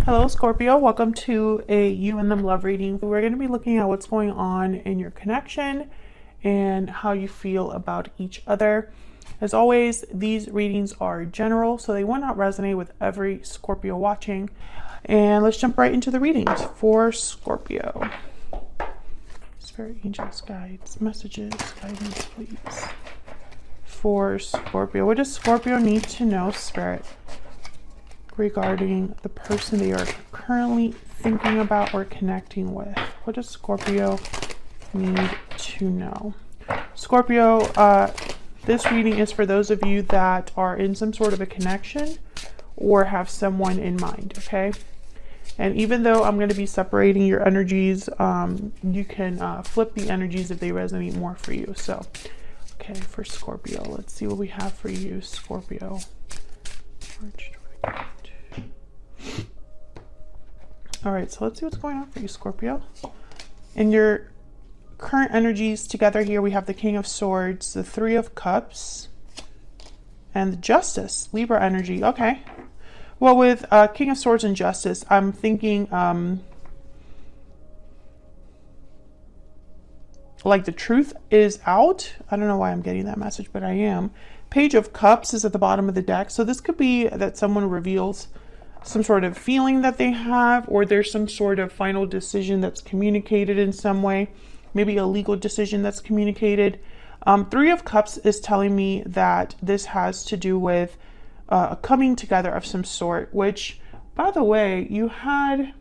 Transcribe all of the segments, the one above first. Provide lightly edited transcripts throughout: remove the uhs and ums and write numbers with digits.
Hello, Scorpio. Welcome to a you and them love reading. We're going to be looking at what's going on in your connection and how you feel about each other. As always, these readings are general, so they will not resonate with every Scorpio watching. And let's jump right into the readings for Scorpio. Spirit, angels, guides, messages, guidance, please. For Scorpio, what does Scorpio need to know, Spirit, regarding the person they are currently thinking about or connecting with? What does Scorpio need to know? Scorpio, this reading is for those of you that are in some sort of a connection or have someone in mind, okay? And even though I'm going to be separating your energies, you can flip the energies if they resonate more for you. So, okay, for Scorpio, let's see what we have for you, Scorpio. March 20. All right, so let's see what's going on for you, Scorpio. In your current energies together here, we have the King of Swords, the Three of Cups, and the Justice, Libra energy. Okay. Well, with King of Swords and Justice, I'm thinking like the truth is out. I don't know why I'm getting that message, but I am. Page of Cups is at the bottom of the deck. So this could be that someone reveals some sort of feeling that they have, or there's some sort of final decision that's communicated in some way, maybe a legal decision that's communicated. Three of Cups is telling me that this has to do with a coming together of some sort, which, by the way, you had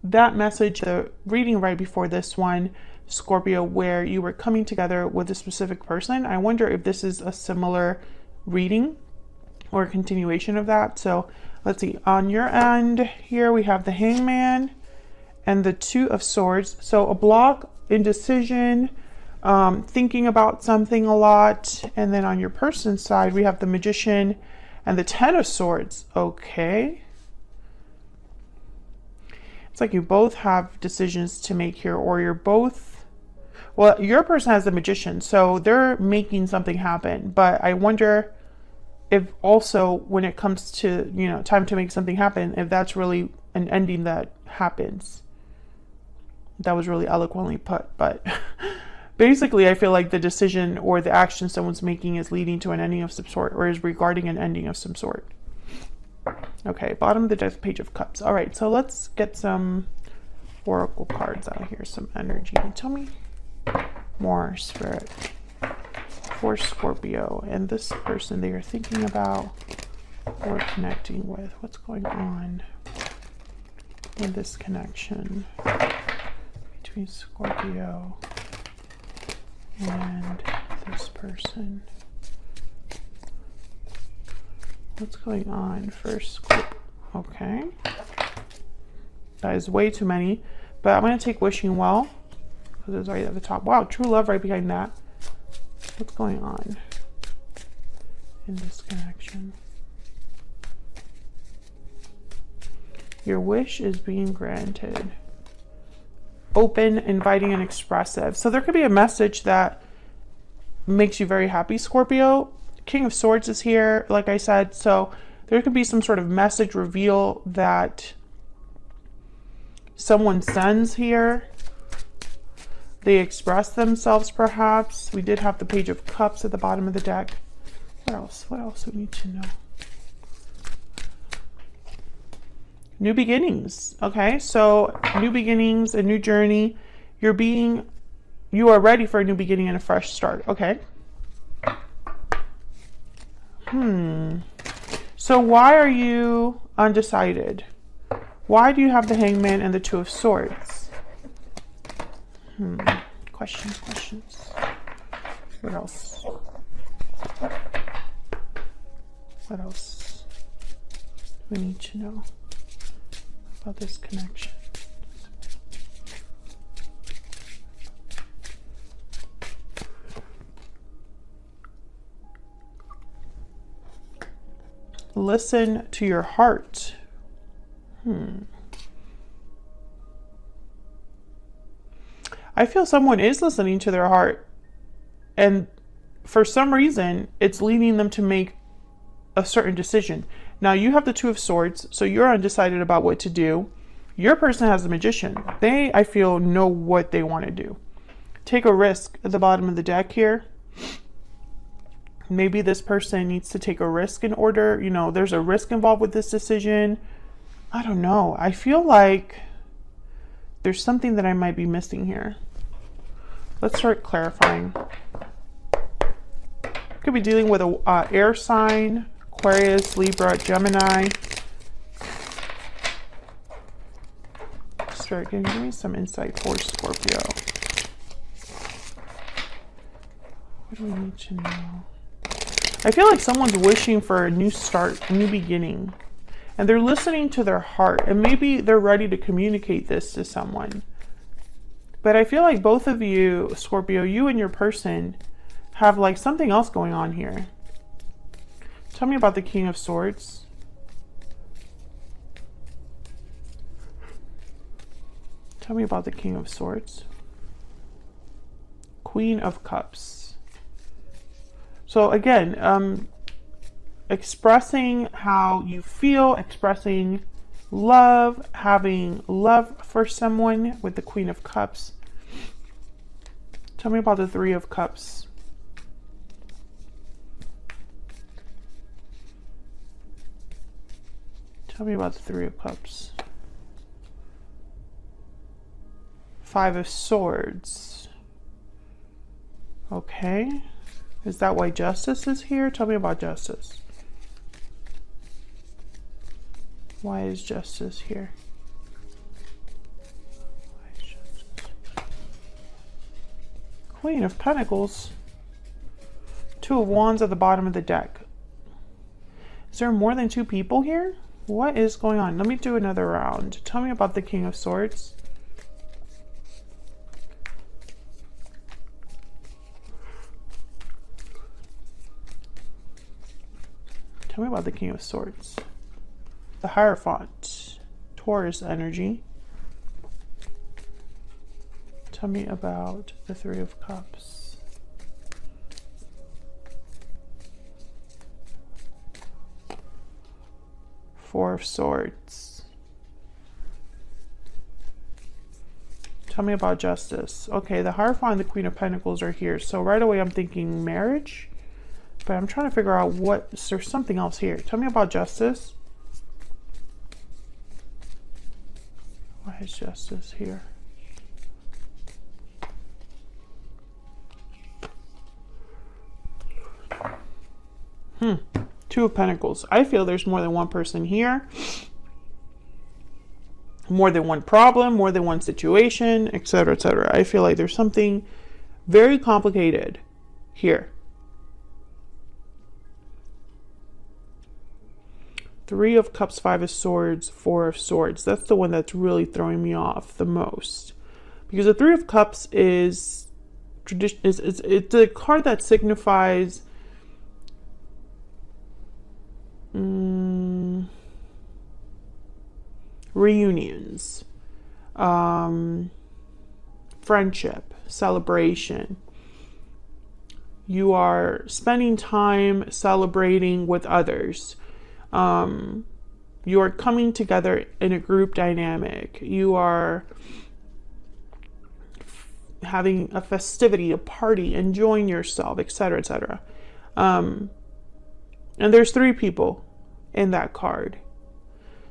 that message, the reading right before this one, Scorpio, where you were coming together with a specific person. I wonder if this is a similar reading or a continuation of that. So let's see, on your end here we have the Hangman and the Two of Swords. So a block, indecision, thinking about something a lot. And then on your person's side we have the Magician and the Ten of Swords. Okay, it's like you both have decisions to make here, or you're both, well, your person has the Magician, so they're making something happen. But I wonder if also when it comes to, you know, time to make something happen, if that's really an ending that happens. That was really eloquently put, but basically I feel like the decision or the action someone's making is leading to an ending of some sort, or is regarding an ending of some sort. Okay, bottom of the deck, Page of Cups. All right, so let's get some oracle cards out here, some energy. Tell me more, Spirit, for Scorpio and this person they are thinking about or connecting with. What's going on in this connection between Scorpio and this person? What's going on for Scorpio? Okay, that is way too many, but I'm going to take Wishing Well because it's right at the top. Wow, True Love right behind that. What's going on in this connection? Your wish is being granted. Open, inviting, and expressive. So there could be a message that makes you very happy, Scorpio. King of Swords is here, like I said. So there could be some sort of message reveal that someone sends here. They express themselves, perhaps. We did have the Page of Cups at the bottom of the deck. What else? What else do we need to know? New beginnings. Okay, so new beginnings, a new journey. You are ready for a new beginning and a fresh start. Okay. So why are you undecided? Why do you have the Hangman and the Two of Swords? Questions. What else? What else do we need to know about this connection? Listen to your heart. I feel someone is listening to their heart, and for some reason it's leading them to make a certain decision. Now you have the Two of Swords, so you're undecided about what to do. Your person has the Magician. They, I feel, know what they want to do. Take a risk at the bottom of the deck here. Maybe this person needs to take a risk in order, you know, there's a risk involved with this decision. I don't know. I feel like there's something that I might be missing here. Let's start clarifying. Could be dealing with a air sign, Aquarius, Libra, Gemini. Start give me some insight for Scorpio. What do we need to know? I feel like someone's wishing for a new start, a new beginning. And they're listening to their heart. And maybe they're ready to communicate this to someone. But I feel like both of you, Scorpio, you and your person, have like something else going on here. Tell me about the King of Swords. Tell me about the King of Swords. Queen of Cups. So again, expressing how you feel, expressing love, having love for someone with the Queen of Cups. Tell me about the Three of Cups. Tell me about the Three of Cups. Five of Swords. Okay. Is that why Justice is here? Tell me about Justice. Why is Justice here? Why is Justice? Queen of Pentacles. Two of Wands at the bottom of the deck. Is there more than two people here? What is going on? Let me do another round. Tell me about the King of Swords. Tell me about the King of Swords. The Hierophant. Taurus energy. Tell me about the Three of Cups. Four of Swords. Tell me about Justice. Okay, the Hierophant and the Queen of Pentacles are here. So right away I'm thinking marriage. But I'm trying to figure out what, there's something else here. Tell me about Justice. Why is Justice here? Two of Pentacles. I feel there's more than one person here. More than one problem, more than one situation, etc., etc. I feel like there's something very complicated here. Three of Cups, Five of Swords, Four of Swords. That's the one that's really throwing me off the most. Because the Three of Cups is tradition. It's a card that signifies reunions, friendship, celebration. You are spending time celebrating with others. You are coming together in a group dynamic. You are having a festivity, a party, enjoying yourself, etc., etc. And there's three people in that card.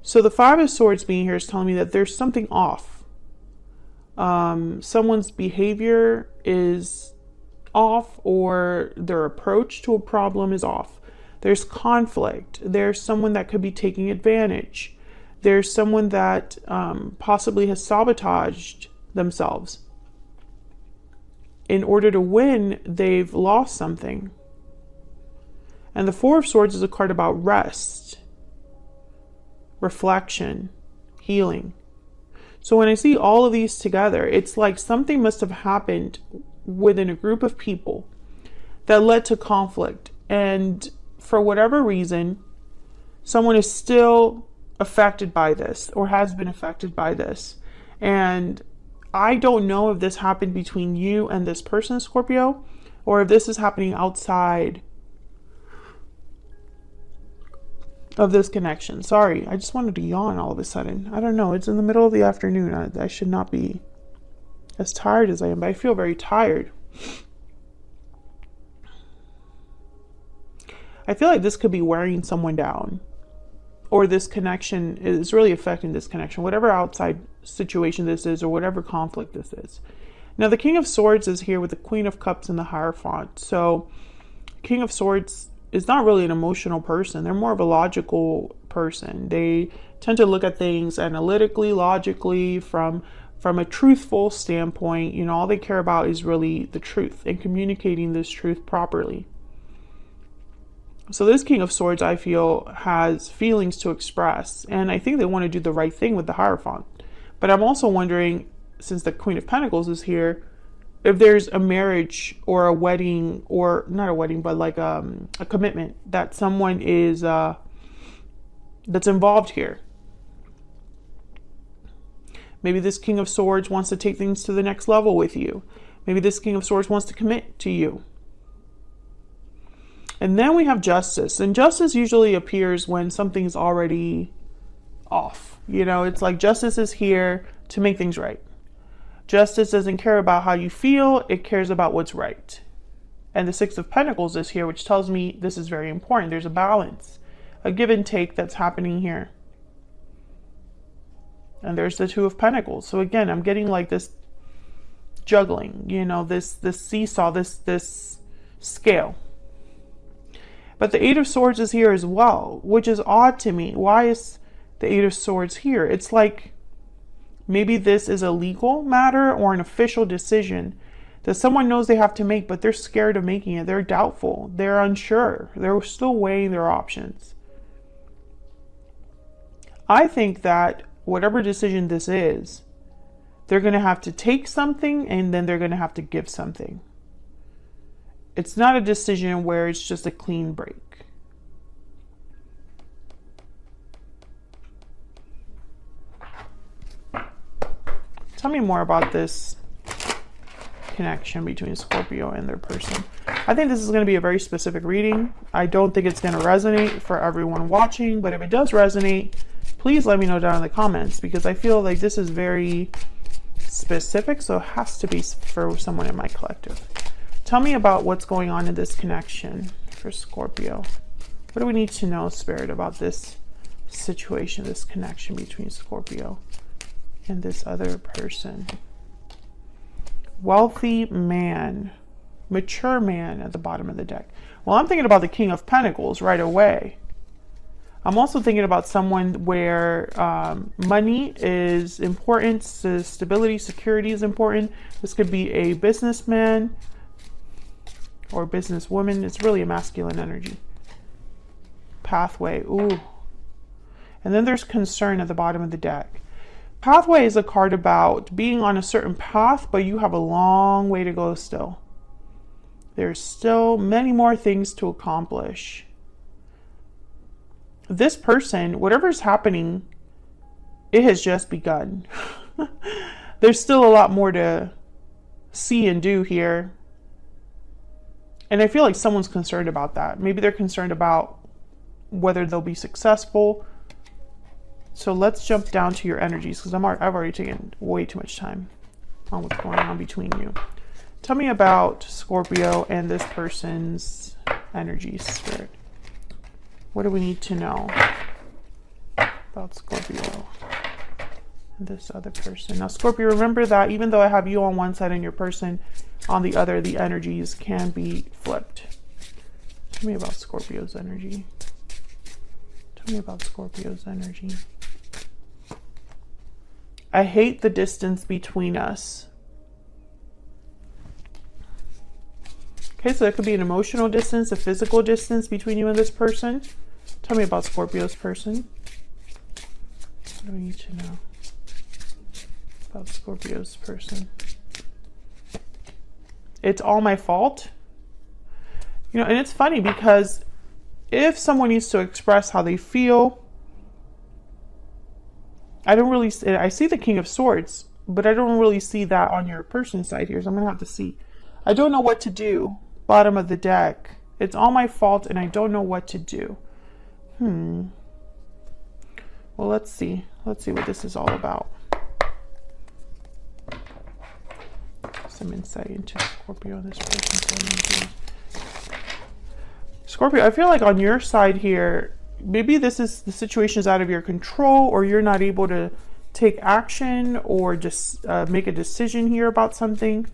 So the Five of Swords being here is telling me that there's something off. Someone's behavior is off, or their approach to a problem is off. There's conflict. There's someone that could be taking advantage. There's someone that possibly has sabotaged themselves. In order to win, they've lost something. And the Four of Swords is a card about rest, reflection, healing. So when I see all of these together, it's like something must have happened within a group of people that led to conflict. And for whatever reason, someone is still affected by this or has been affected by this. And I don't know if this happened between you and this person, Scorpio, or if this is happening outside of this connection. Sorry, I just wanted to yawn all of a sudden. I don't know. It's in the middle of the afternoon. I should not be as tired as I am, but I feel very tired. I feel like this could be wearing someone down, or this connection is really affecting this connection, whatever outside situation this is, or whatever conflict this is. Now, the King of Swords is here with the Queen of Cups and the Hierophant. So, King of Swords is not really an emotional person. They're more of a logical person. They tend to look at things analytically, logically, from a truthful standpoint. You know, all they care about is really the truth and communicating this truth properly. So this King of Swords, I feel, has feelings to express, and I think they want to do the right thing with the Hierophant. But I'm also wondering, since the Queen of Pentacles is here, if there's a marriage or a wedding, or not a wedding, but like a commitment that someone is that's involved here. Maybe this King of Swords wants to take things to the next level with you. Maybe this King of Swords wants to commit to you. And then we have Justice. And Justice usually appears when something's already off. You know, it's like Justice is here to make things right. Justice doesn't care about how you feel. It cares about what's right. And the Six of Pentacles is here, which tells me this is very important. There's a balance, a give and take that's happening here. And there's the Two of Pentacles. So again, I'm getting like this juggling, you know, this seesaw, this scale. But the Eight of Swords is here as well, which is odd to me. Why is the Eight of Swords here? It's like maybe this is a legal matter or an official decision that someone knows they have to make, but they're scared of making it. They're doubtful. They're unsure. They're still weighing their options. I think that whatever decision this is, they're going to have to take something and then they're going to have to give something. It's not a decision where it's just a clean break. Tell me more about this connection between Scorpio and their person. I think this is going to be a very specific reading. I don't think it's going to resonate for everyone watching, but if it does resonate, please let me know down in the comments, because I feel like this is very specific, so it has to be for someone in my collective. Tell me about what's going on in this connection for Scorpio. What do we need to know, Spirit, about this situation, this connection between Scorpio and this other person? Wealthy man, mature man at the bottom of the deck. Well, I'm thinking about the King of Pentacles right away. I'm also thinking about someone where money is important, stability, security is important. This could be a businessman or businesswoman. It's really a masculine energy. Pathway, ooh. And then there's concern at the bottom of the deck. Pathway is a card about being on a certain path, but you have a long way to go still. There's still many more things to accomplish. This person, whatever's happening, it has just begun. There's still a lot more to see and do here. And I feel like someone's concerned about that. Maybe they're concerned about whether they'll be successful. So let's jump down to your energies, because I've already taken way too much time on what's going on between you. Tell me about Scorpio and this person's energies, Spirit. What do we need to know about Scorpio and this other person? Now, Scorpio, remember that even though I have you on one side and your person on the other, the energies can be flipped. Tell me about Scorpio's energy. Tell me about Scorpio's energy. I hate the distance between us. Okay, so there could be an emotional distance, a physical distance between you and this person. Tell me about Scorpio's person. What do we need to know about Scorpio's person? It's all my fault. You know, and it's funny because if someone needs to express how they feel, I see the King of Swords, but I don't really see that on your person's side here, so I'm going to have to see. I don't know what to do. Bottom of the deck. It's all my fault and I don't know what to do. Well, let's see. Let's see what this is all about. Some insight into Scorpio and this person's. Scorpio, I feel like on your side here, maybe this is the situation is out of your control, or you're not able to take action or just make a decision here about something.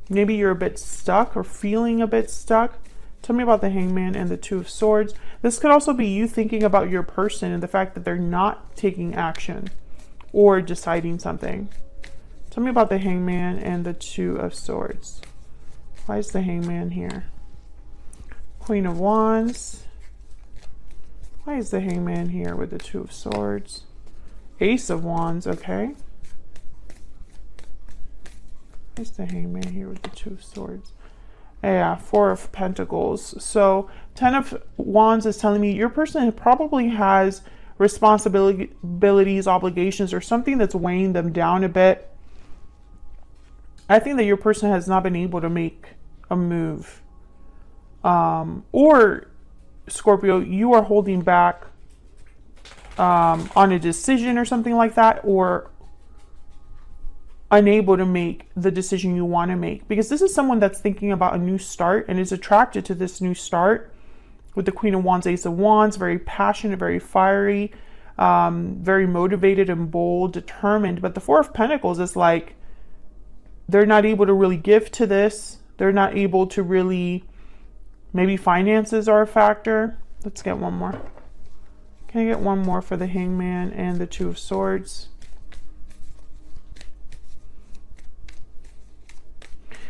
Maybe you're a bit stuck or feeling a bit stuck. Tell me about the Hangman and the Two of Swords. This could also be you thinking about your person and the fact that they're not taking action or deciding something. Tell me about the Hangman and the Two of Swords. Why is the Hangman here? Queen of Wands. Why is the Hangman here with the Two of Swords? Ace of Wands, okay. Why is the Hangman here with the Two of Swords? Yeah, Four of Pentacles. So 10 of Wands is telling me your person probably has responsibilities, obligations, or something that's weighing them down a bit. I think that your person has not been able to make a move. Or Scorpio, you are holding back on a decision or something like that, or unable to make the decision you want to make, because this is someone that's thinking about a new start and is attracted to this new start with the Queen of Wands, Ace of Wands, very passionate, very fiery, very motivated and bold, determined. But the Four of Pentacles is like they're not able to really give to this. They're not able to really, maybe finances are a factor. Let's get one more. Can I get one more for the Hangman and the Two of Swords?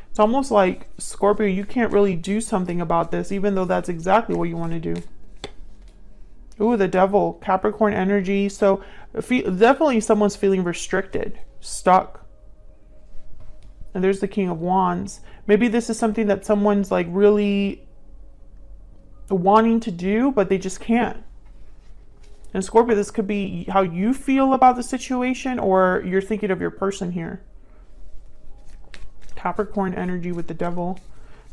It's almost like, Scorpio, you can't really do something about this, even though that's exactly what you want to do. Ooh, the Devil, Capricorn energy. So definitely someone's feeling restricted, stuck. And there's the King of Wands. Maybe this is something that someone's like really wanting to do, but they just can't. And Scorpio, this could be how you feel about the situation, or you're thinking of your person here. Capricorn energy with the Devil.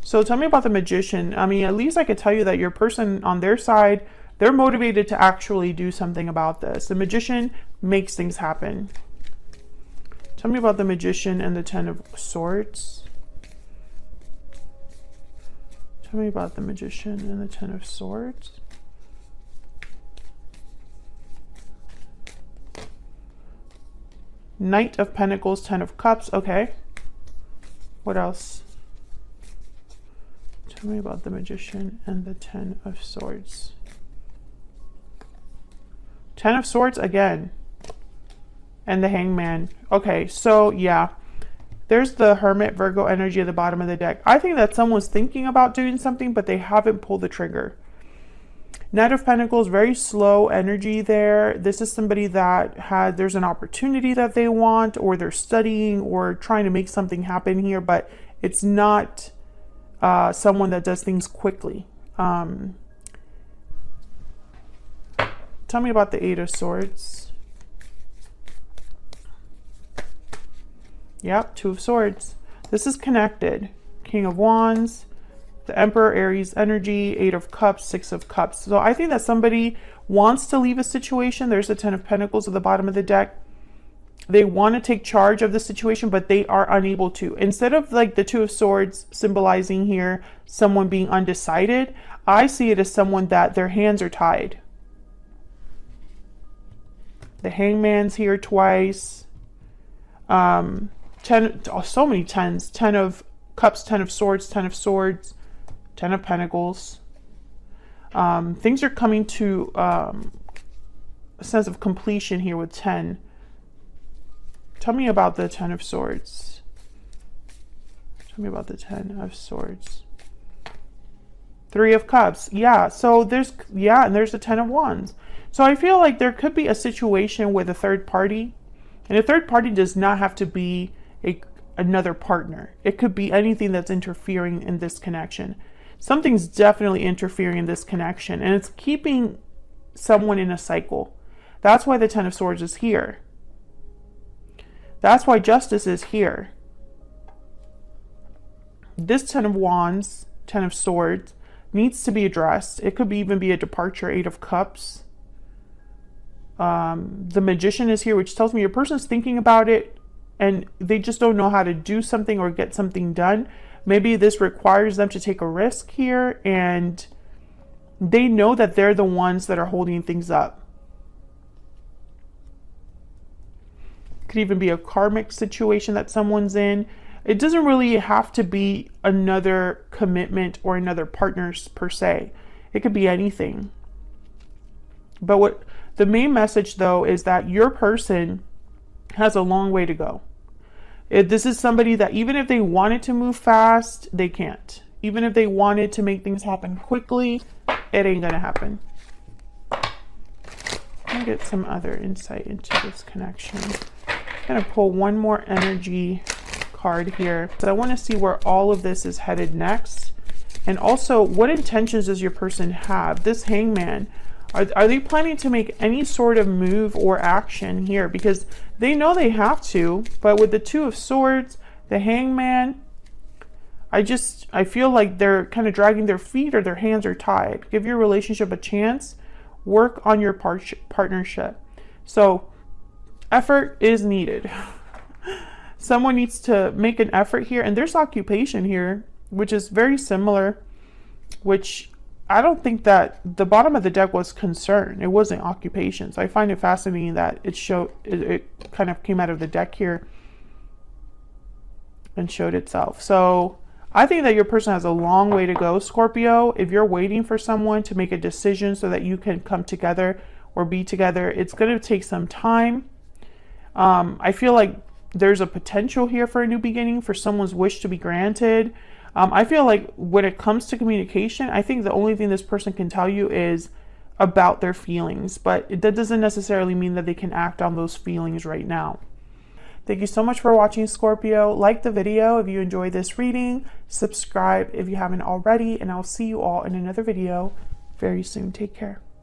So tell me about the Magician. I mean, at least I could tell you that your person on their side, they're motivated to actually do something about this. The Magician makes things happen. Tell me about the Magician and the Ten of Swords. Tell me about the Magician and the Ten of Swords. Knight of Pentacles, Ten of Cups. Okay. What else? Tell me about the Magician and the Ten of Swords. Ten of Swords again. And the Hangman. Okay, so yeah. There's the Hermit, Virgo energy at the bottom of the deck. I think that someone's thinking about doing something, but they haven't pulled the trigger. Knight of Pentacles, very slow energy there. This is somebody that there's an opportunity that they want, or they're studying or trying to make something happen here, but it's not someone that does things quickly. Tell me about the Eight of Swords. Yep, Two of Swords. This is connected. King of Wands. The Emperor, Aries energy, Eight of Cups, Six of Cups. So I think that somebody wants to leave a situation. There's the Ten of Pentacles at the bottom of the deck. They want to take charge of the situation, but they are unable to. Instead of like the Two of Swords symbolizing here someone being undecided, I see it as someone that their hands are tied. The Hangman's here twice. So many tens. Ten of Cups, Ten of Swords, Ten of Swords. Ten of Pentacles. Things are coming to a sense of completion here with 10. Tell me about the Ten of Swords. Tell me about the Ten of Swords. Three of Cups. Yeah, so there's, yeah, and there's the Ten of Wands. So I feel like there could be a situation with a third party. And a third party does not have to be another partner. It could be anything that's interfering in this connection. Something's definitely interfering in this connection, and it's keeping someone in a cycle. That's why the Ten of Swords is here. That's why Justice is here. This Ten of Wands, Ten of Swords, needs to be addressed. It could even be a departure. Eight of Cups. The Magician is here, which tells me your person's thinking about it and they just don't know how to do something or get something done. Maybe this requires them to take a risk here, and they know that they're the ones that are holding things up. Could even be a karmic situation that someone's in. It doesn't really have to be another commitment or another partners per se. It could be anything. But what the main message though is that your person has a long way to go. This is somebody that even if they wanted to move fast, they can't. Even if they wanted to make things happen quickly, it ain't gonna happen. Let me get some other insight into this connection. I'm gonna pull one more energy card here. So I want to see where all of this is headed next. And also, what intentions does your person have? This Hangman, are they planning to make any sort of move or action here? Because they know they have to, but with the Two of Swords, the Hangman, I feel like they're kind of dragging their feet or their hands are tied. Give your relationship a chance. Work on your partnership. So effort is needed. Someone needs to make an effort here. And there's occupation here, which is very similar, which I don't think that the bottom of the deck was concern. It wasn't occupation. So I find it fascinating that it kind of came out of the deck here and showed itself. So I think that your person has a long way to go, Scorpio. If you're waiting for someone to make a decision so that you can come together or be together, it's going to take some time. I feel like there's a potential here for a new beginning, for someone's wish to be granted. I feel like when it comes to communication, I think the only thing this person can tell you is about their feelings, but that doesn't necessarily mean that they can act on those feelings right now. Thank you so much for watching, Scorpio. Like the video if you enjoyed this reading. Subscribe if you haven't already, and I'll see you all in another video very soon. Take care.